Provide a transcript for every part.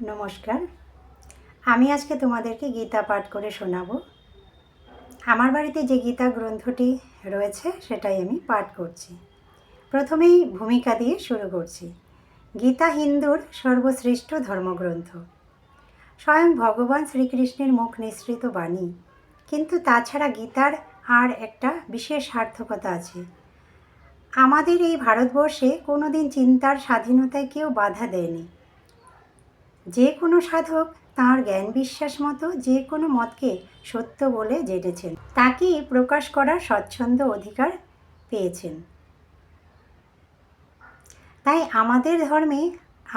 নমস্কার। আমি আজকে তোমাদেরকে গীতা পাঠ করে শোনাবো। আমার বাড়িতে যে গীতা গ্রন্থটি রয়েছে সেটাই আমি পাঠ করছি। প্রথমেই ভূমিকা দিয়ে শুরু করছি। গীতা হিন্দুর সর্বশ্রেষ্ঠ ধর্মগ্রন্থ, স্বয়ং ভগবান শ্রীকৃষ্ণের মুখ নিঃসৃত বাণী। কিন্তু তাছাড়া গীতার আর একটা বিশেষ সার্থকতা আছে। আমাদের এই ভারতবর্ষে কোনোদিন চিন্তার স্বাধীনতায় কেউ বাধা দেয়নি। যে কোনো সাধক তাঁর জ্ঞান বিশ্বাস মতো যে কোনো মতকে সত্য বলে জেনেছেন, তাকেই প্রকাশ করার স্বচ্ছন্দ অধিকার পেয়েছেন। তাই আমাদের ধর্মে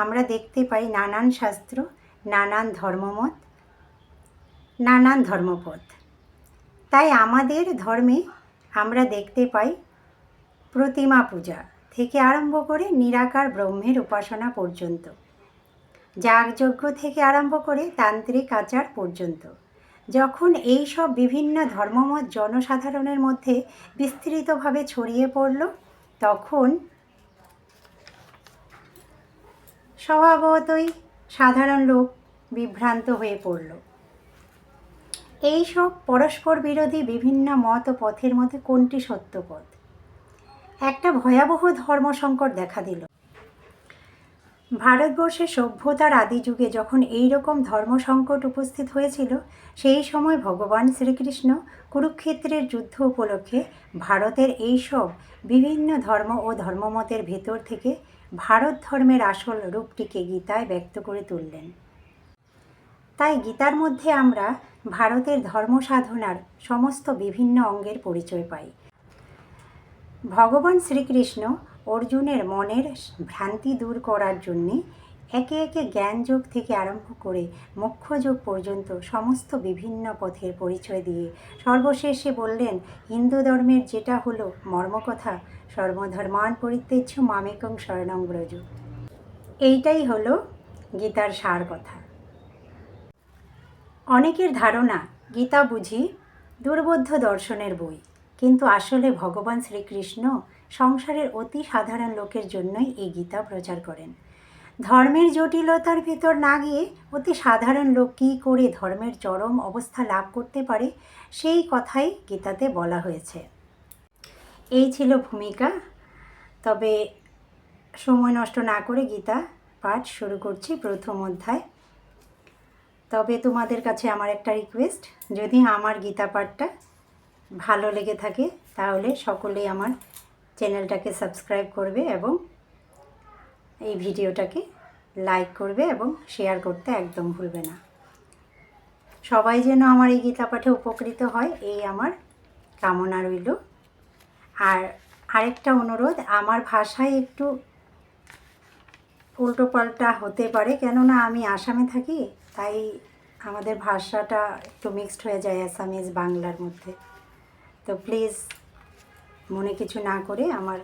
আমরা দেখতে পাই নানান শাস্ত্র, নানান ধর্মমত, নানান ধর্মপথ। তাই আমাদের ধর্মে আমরা দেখতে পাই প্রতিমা পূজা থেকে আরম্ভ করে নিরাকার ব্রহ্মের উপাসনা পর্যন্ত, যাগযজ্ঞ থেকে আরম্ভ করে তান্ত্রিক আচার পর্যন্ত। যখন এই সব বিভিন্ন ধর্মমত জনসাধারণের মধ্যে বিস্তৃতভাবে ছড়িয়ে পড়ল, তখন স্বভাবতই সাধারণ লোক বিভ্রান্ত হয়ে পড়ল। এই সব পরস্পর বিরোধী বিভিন্ন মত ও পথের মধ্যে কোনটি সত্য পথ? একটা ভয়াবহ ধর্মসংকট দেখা দিল। ভারতবর্ষের সভ্যতার আদি যুগে যখন এই রকম ধর্মসংকট উপস্থিত হয়েছিল, সেই সময় ভগবান শ্রীকৃষ্ণ কুরুক্ষেত্রের যুদ্ধ উপলক্ষে ভারতের এই সব বিভিন্ন ধর্ম ও ধর্মমতের ভেতর থেকে ভারত ধর্মের আসল রূপটিকে গীতায় ব্যক্ত করে তুললেন। তাই গীতার মধ্যে আমরা ভারতের ধর্ম সাধনার সমস্ত বিভিন্ন অঙ্গের পরিচয় পাই। ভগবান শ্রীকৃষ্ণ অর্জুনের মনের ভ্রান্তি দূর করার জন্যে একে একে জ্ঞানযোগ থেকে আরম্ভ করে মোক্ষযোগ পর্যন্ত সমস্ত বিভিন্ন পথের পরিচয় দিয়ে সর্বশেষে বললেন, হিন্দু ধর্মের যেটা হলো মর্মকথা, সর্বধর্মান পরিত্যজ্য মামেকং শরণং ব্রজ। এইটাই হলো গীতার সার কথা। অনেকের ধারণা গীতা বুঝি দুর্বোধ্য দর্শনের বই, কিন্তু আসলে ভগবান শ্রীকৃষ্ণ সংসারের অতি সাধারণ লোকের জন্যই এই গীতা প্রচার করেন। ধর্মের জটিলতার ভিতর না গিয়ে অতি সাধারণ লোক কী করে ধর্মের চরম অবস্থা লাভ করতে পারে, সেই কথাই গীতাতে বলা হয়েছে। এই ছিল ভূমিকা। তবে সময় নষ্ট না করে গীতা পাঠ শুরু করছি, প্রথম অধ্যায়। তবে তোমাদের কাছে আমার একটা রিকোয়েস্ট, যদি আমার গীতা পাঠটা ভালো লেগে থাকে তাহলে সকলেই আমার চ্যানেলটাকে সাবস্ক্রাইব করবে এবং এই ভিডিওটাকে লাইক করবে এবং শেয়ার করতে একদম ভুলবে না। সবাই যেন আমার এই গীতা পাঠে উপকৃত হয়, এই আমার কামনা রইল। আর আরেকটা অনুরোধ, আমার ভাষায় একটু উল্টোপাল্টা হতে পারে, কেননা আমি আসামে থাকি, তাই আমাদের ভাষাটা একটু মিক্সড হয়ে যায় আসামিজ বাংলার মধ্যে। তো প্লিজ মনে কিছু না করে আমার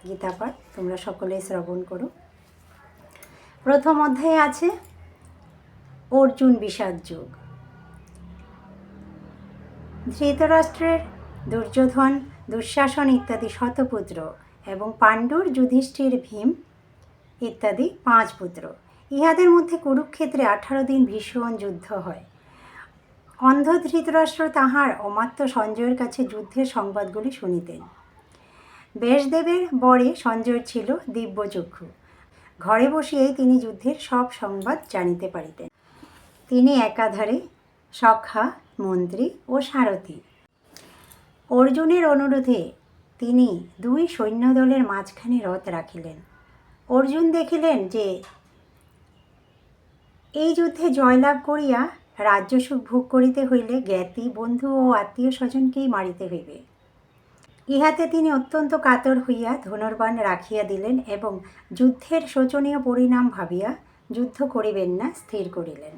গীতা পাঠ তোমরা সকলেই শ্রবণ করো। প্রথম অধ্যায়ে আছে অর্জুন বিষাদ যোগ। ধৃতরাষ্ট্রের দুর্যোধন, দুঃশাসন ইত্যাদি শতপুত্র এবং পাণ্ডুর যুধিষ্ঠির, ভীম ইত্যাদি 5 পুত্র। ইহাদের মধ্যে কুরুক্ষেত্রে 18 দিন ভীষণ যুদ্ধ হয়। অন্ধ ধৃতরাষ্ট্র তাহার অমাত্য সঞ্জয়ের কাছে যুদ্ধের সংবাদগুলি শুনিতেন। ব্যাসদেবের বরে সঞ্জয়ের ছিল দিব্যচক্ষু। ঘরে বসিয়েই তিনি যুদ্ধের সব সংবাদ জানিতে পারিতেন। তিনি একাধারে সখা, মন্ত্রী ও সারথি। অর্জুনের অনুরোধে তিনি 2 সৈন্যদলের মাঝখানে রথ রাখিলেন। অর্জুন দেখিলেন যে এই যুদ্ধে জয়লাভ করিয়া রাজ্যসুখ ভোগ করিতে হইলে জ্ঞাতি, বন্ধু ও আত্মীয় স্বজনকেই মারিতে হইবে। ইহাতে তিনি অত্যন্ত কাতর হইয়া ধনুর্বাণ রাখিয়া দিলেন এবং যুদ্ধের শোচনীয় পরিণাম ভাবিয়া যুদ্ধ করিবেন না স্থির করিলেন।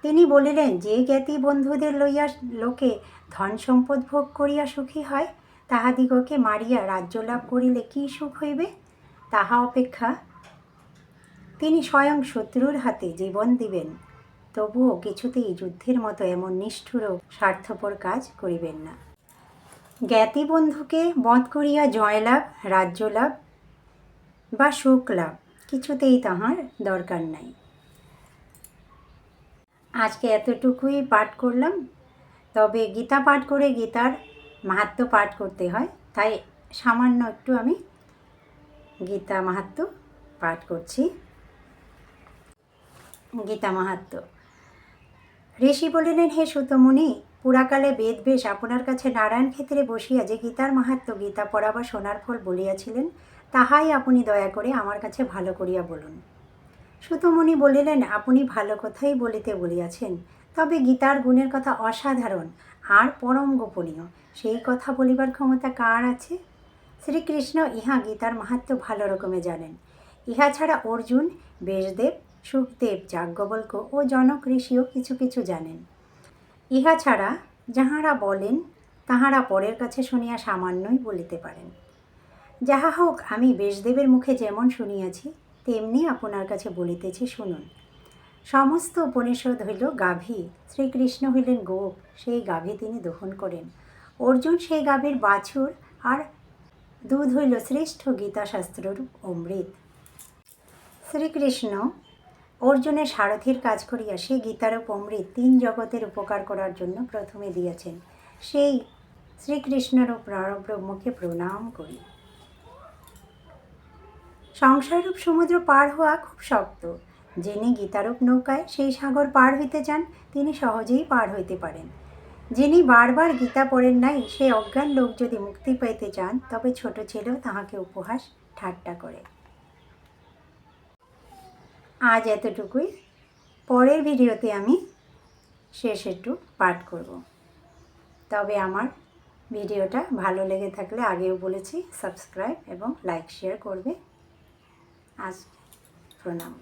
তিনি বলিলেন, যে জ্ঞাতি বন্ধুদের লইয়া লোকে ধন সম্পদ ভোগ করিয়া সুখী হয়, তাহাদিগকে মারিয়া রাজ্য লাভ করিলে কি সুখ হইবে? তাহা অপেক্ষা তিনি স্বয়ং শত্রুর হাতে জীবন দিবেন, তবুও কিছুতেই যুদ্ধের মতো এমন নিষ্ঠুর ও স্বার্থপর কাজ করিবেন না। জ্ঞাতি বন্ধুকে বধ করিয়া জয়লাভ, রাজ্য লাভ বা সুখ লাভ কিছুতেই তাহার দরকার নাই। আজকে এতটুকুই পাঠ করলাম। তবে গীতা পাঠ করে গীতার মাহাত্ম্য পাঠ করতে হয়, তাই সামান্য একটু আমি গীতা মাহাত্ম্য পাঠ করছি। গীতা মাহাত্ম্য। ঋষি বলিলেন, হে সুতমুনি, পুরাকালে বেদ বেশ আপনার কাছে নারায়ণ ক্ষেত্রে বসিয়া যে গীতার মাহাত্ম্য গীতা পড়া বা শোনার ফল বলিয়াছিলেন, তাহাই আপনি দয়া করে আমার কাছে ভালো করিয়া বলুন। সুতমুনি বলিলেন, আপনি ভালো কথাই বলিতে বলিয়াছেন, তবে গীতার গুণের কথা অসাধারণ আর পরম গোপনীয়, সেই কথা বলিবার ক্ষমতা কার আছে? শ্রীকৃষ্ণ ইহা গীতার মাহাত্ম্য ভালো রকমে জানেন। ইহা ছাড়া অর্জুন, ব্যাসদেব, সুখদেব, যাজ্ঞবল্ক্য ও জনক ঋষিও কিছু কিছু জানেন। ইহা ছাড়া যাহারা বলেন তাহারা পরের কাছে শুনিয়া সামান্যই বলিতে পারেন। যাহা হোক, আমি ব্যাসদেবের মুখে যেমন শুনিয়াছি তেমনি আপনার কাছে বলিতেছি, শুনুন। সমস্ত উপনিষদ হইল গাভী, শ্রীকৃষ্ণ হইলেন গোপ, সেই গাভী তিনি দহন করেন। অর্জুন সেই গাভীর বাছুর, আর দুধ হইল শ্রেষ্ঠ গীতাশাস্ত্ররূপ অমৃত। শ্রীকৃষ্ণ অর্জুনের সারথীর কাজ করিয়া সে গীতারূপ অমৃত 3 জগতের উপকার করার জন্য প্রথমে দিয়েছেন। সেই শ্রীকৃষ্ণের পরব্রহ্মকে প্রণাম করি। সংসাররূপ সমুদ্র পার হওয়া খুব শক্ত। যিনি গীতারূপ নৌকায় সেই সাগর পার হইতে চান, তিনি সহজেই পার হইতে পারেন। যিনি বারবার গীতা পড়েন নাই, সে অজ্ঞান লোক যদি মুক্তি পাইতে চান, তবে ছোট ছেলেও তাহাকে উপহাস ঠাট্টা করে। আজ এতটুকুই। পরের ভিডিওতে আমি শেষ একটু পাঠ করব। তবে আমার ভিডিওটা ভালো লেগে থাকলে, আগেও বলেছি, সাবস্ক্রাইব এবং লাইক শেয়ার করবে। আজ প্রণাম।